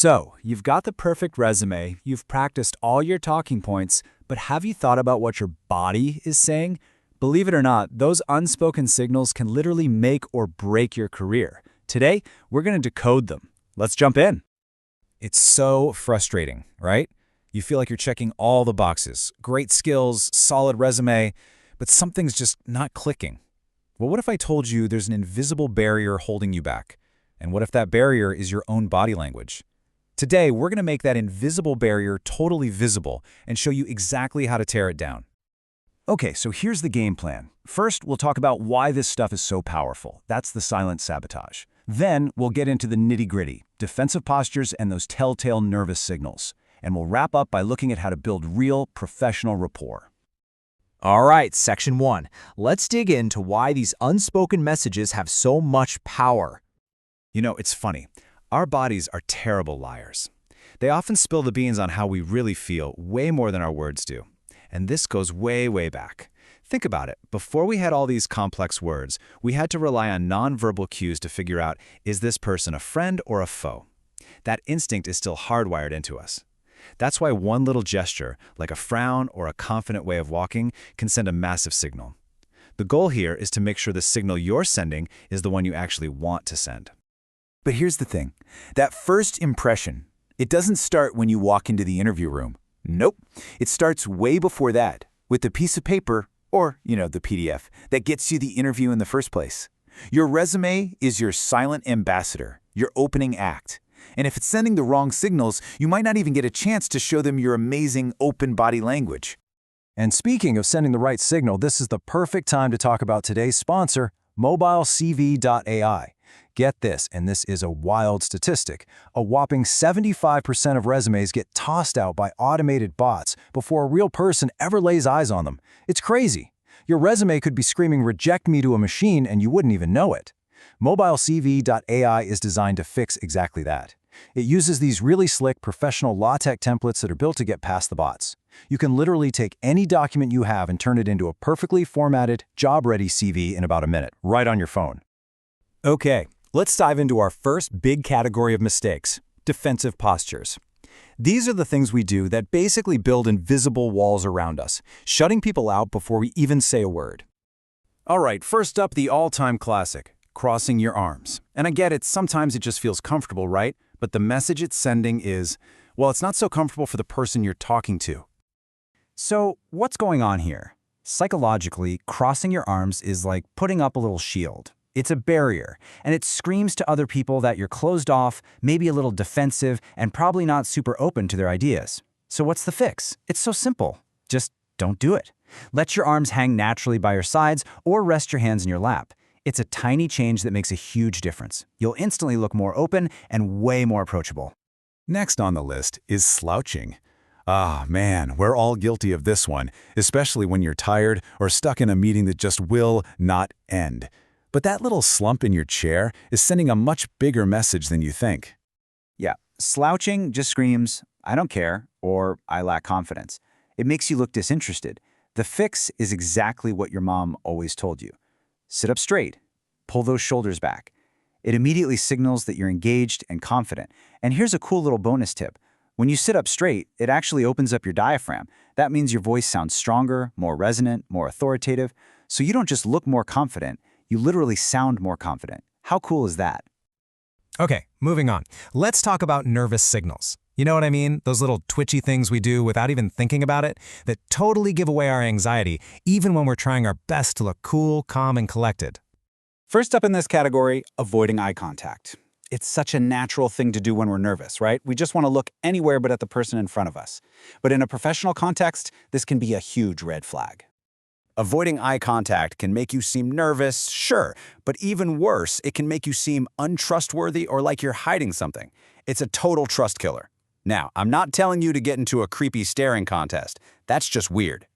So, you've got the perfect resume, you've practiced all your talking points, but have you thought about what your body is saying? Believe it or not, those unspoken signals can literally make or break your career. Today, we're going to decode them. Let's jump in. It's so frustrating, right? You feel like you're checking all the boxes. Great skills, solid resume, but something's just not clicking. Well, what if I told you there's an invisible barrier holding you back? And what if that barrier is your own body language? Today, we're going to make that invisible barrier totally visible and show you exactly how to tear it down. Okay, so here's the game plan. First, we'll talk about why this stuff is so powerful. That's the silent sabotage. Then, we'll get into the nitty-gritty, defensive postures and those telltale nervous signals. And we'll wrap up by looking at how to build real, professional rapport. All right, Section 1. Let's dig into why these unspoken messages have so much power. You know, it's funny. Our bodies are terrible liars. They often spill the beans on how we really feel way more than our words do. And this goes way, way back. Think about it. Before we had all these complex words, we had to rely on nonverbal cues to figure out, is this person a friend or a foe? That instinct is still hardwired into us. That's why one little gesture, like a frown or a confident way of walking, can send a massive signal. The goal here is to make sure the signal you're sending is the one you actually want to send. But here's the thing. That first impression, it doesn't start when you walk into the interview room. Nope. It starts way before that, with the piece of paper, or, the PDF, that gets you the interview in the first place. Your resume is your silent ambassador, your opening act. And if it's sending the wrong signals, you might not even get a chance to show them your amazing open body language. And speaking of sending the right signal, this is the perfect time to talk about today's sponsor, mobilecv.ai. Get this, and this is a wild statistic. A whopping 75% of resumes get tossed out by automated bots before a real person ever lays eyes on them. It's crazy. Your resume could be screaming "reject me" to a machine and you wouldn't even know it. Mobilecv.ai is designed to fix exactly that. It uses these really slick professional LaTeX templates that are built to get past the bots. You can literally take any document you have and turn it into a perfectly formatted, job-ready CV in about a minute, right on your phone. Okay, let's dive into our first big category of mistakes, defensive postures. These are the things we do that basically build invisible walls around us, shutting people out before we even say a word. All right, first up, the all-time classic, crossing your arms. And I get it, sometimes it just feels comfortable, right? But the message it's sending is, well, it's not so comfortable for the person you're talking to. So, what's going on here? Psychologically, crossing your arms is like putting up a little shield. It's a barrier, and it screams to other people that you're closed off, maybe a little defensive, and probably not super open to their ideas. So what's the fix? It's so simple. Just don't do it. Let your arms hang naturally by your sides or rest your hands in your lap. It's a tiny change that makes a huge difference. You'll instantly look more open and way more approachable. Next on the list is slouching. Ah, man, we're all guilty of this one, especially when you're tired or stuck in a meeting that just will not end. But that little slump in your chair is sending a much bigger message than you think. Yeah, slouching just screams, "I don't care," or "I lack confidence." It makes you look disinterested. The fix is exactly what your mom always told you. Sit up straight. Pull those shoulders back. It immediately signals that you're engaged and confident. And here's a cool little bonus tip. When you sit up straight, it actually opens up your diaphragm. That means your voice sounds stronger, more resonant, more authoritative. So you don't just look more confident, you literally sound more confident. How cool is that? Okay, moving on. Let's talk about nervous signals. You know what I mean? Those little twitchy things we do without even thinking about it that totally give away our anxiety, even when we're trying our best to look cool, calm, and collected. First up in this category, avoiding eye contact. It's such a natural thing to do when we're nervous, right? We just want to look anywhere but at the person in front of us. But in a professional context, this can be a huge red flag. Avoiding eye contact can make you seem nervous, sure, but even worse, it can make you seem untrustworthy or like you're hiding something. It's a total trust killer. Now, I'm not telling you to get into a creepy staring contest. That's just weird.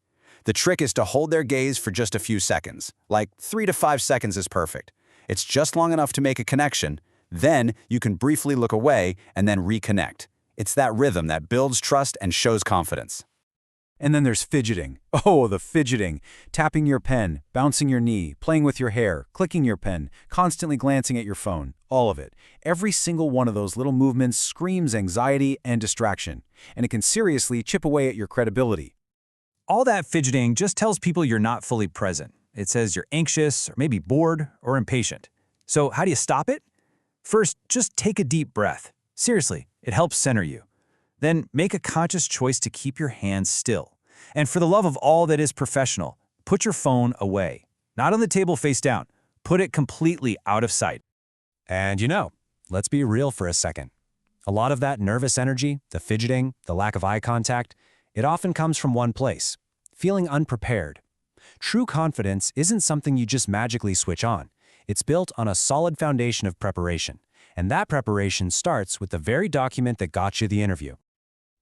The trick is to hold their gaze for just a few seconds. Like 3 to 5 seconds is perfect. It's just long enough to make a connection. Then you can briefly look away and then reconnect. It's that rhythm that builds trust and shows confidence. And then there's fidgeting. Oh, the fidgeting. Tapping your pen, bouncing your knee, playing with your hair, clicking your pen, constantly glancing at your phone. All of it. Every single one of those little movements screams anxiety and distraction. And it can seriously chip away at your credibility. All that fidgeting just tells people you're not fully present. It says you're anxious, or maybe bored, or impatient. So how do you stop it? First, just take a deep breath. Seriously, it helps center you. Then make a conscious choice to keep your hands still. And for the love of all that is professional, put your phone away. Not on the table face down. Put it completely out of sight. And let's be real for a second. A lot of that nervous energy, the fidgeting, the lack of eye contact, it often comes from one place: feeling unprepared. True confidence isn't something you just magically switch on. It's built on a solid foundation of preparation. And that preparation starts with the very document that got you the interview.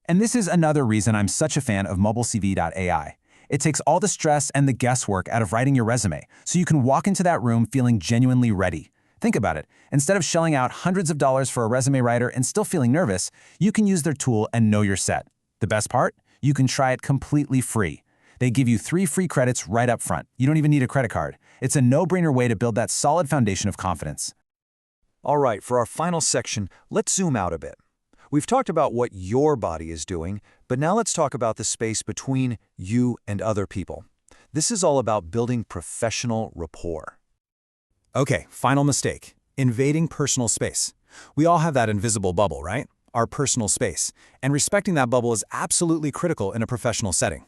And this is another reason I'm such a fan of mobilecv.ai. It takes all the stress and the guesswork out of writing your resume, so you can walk into that room feeling genuinely ready. Think about it. Instead of shelling out hundreds of dollars for a resume writer and still feeling nervous, you can use their tool and know you're set. The best part? You can try it completely free. They give you 3 free credits right up front. You don't even need a credit card. It's a no-brainer way to build that solid foundation of confidence. All right, for our final section, let's zoom out a bit. We've talked about what your body is doing, but now let's talk about the space between you and other people. This is all about building professional rapport. Okay, final mistake. Invading personal space. We all have that invisible bubble, right? Our personal space. And respecting that bubble is absolutely critical in a professional setting.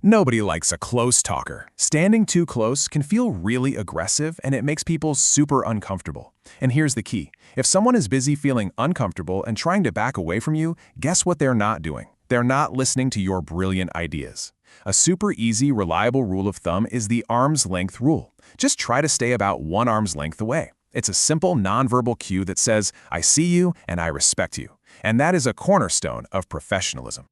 Nobody likes a close talker. Standing too close can feel really aggressive, and it makes people super uncomfortable. And here's the key. If someone is busy feeling uncomfortable and trying to back away from you, guess what they're not doing? They're not listening to your brilliant ideas. A super easy, reliable rule of thumb is the arm's length rule. Just try to stay about 1 arm's length away. It's a simple nonverbal cue that says, I see you and I respect you. And that is a cornerstone of professionalism.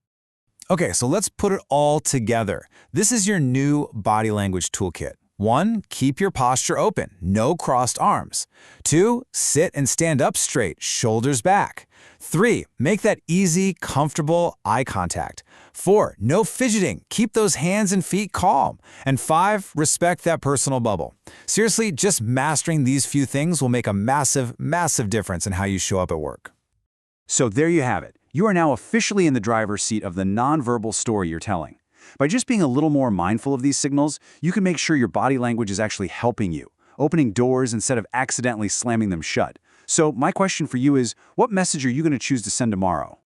Okay, so let's put it all together. This is your new body language toolkit. 1, keep your posture open, no crossed arms. 2, sit and stand up straight, shoulders back. 3, make that easy, comfortable eye contact. 4, no fidgeting, keep those hands and feet calm. And 5, respect that personal bubble. Seriously, just mastering these few things will make a massive, massive difference in how you show up at work. So there you have it. You are now officially in the driver's seat of the nonverbal story you're telling. By just being a little more mindful of these signals, you can make sure your body language is actually helping you, opening doors instead of accidentally slamming them shut. So my question for you is, what message are you going to choose to send tomorrow?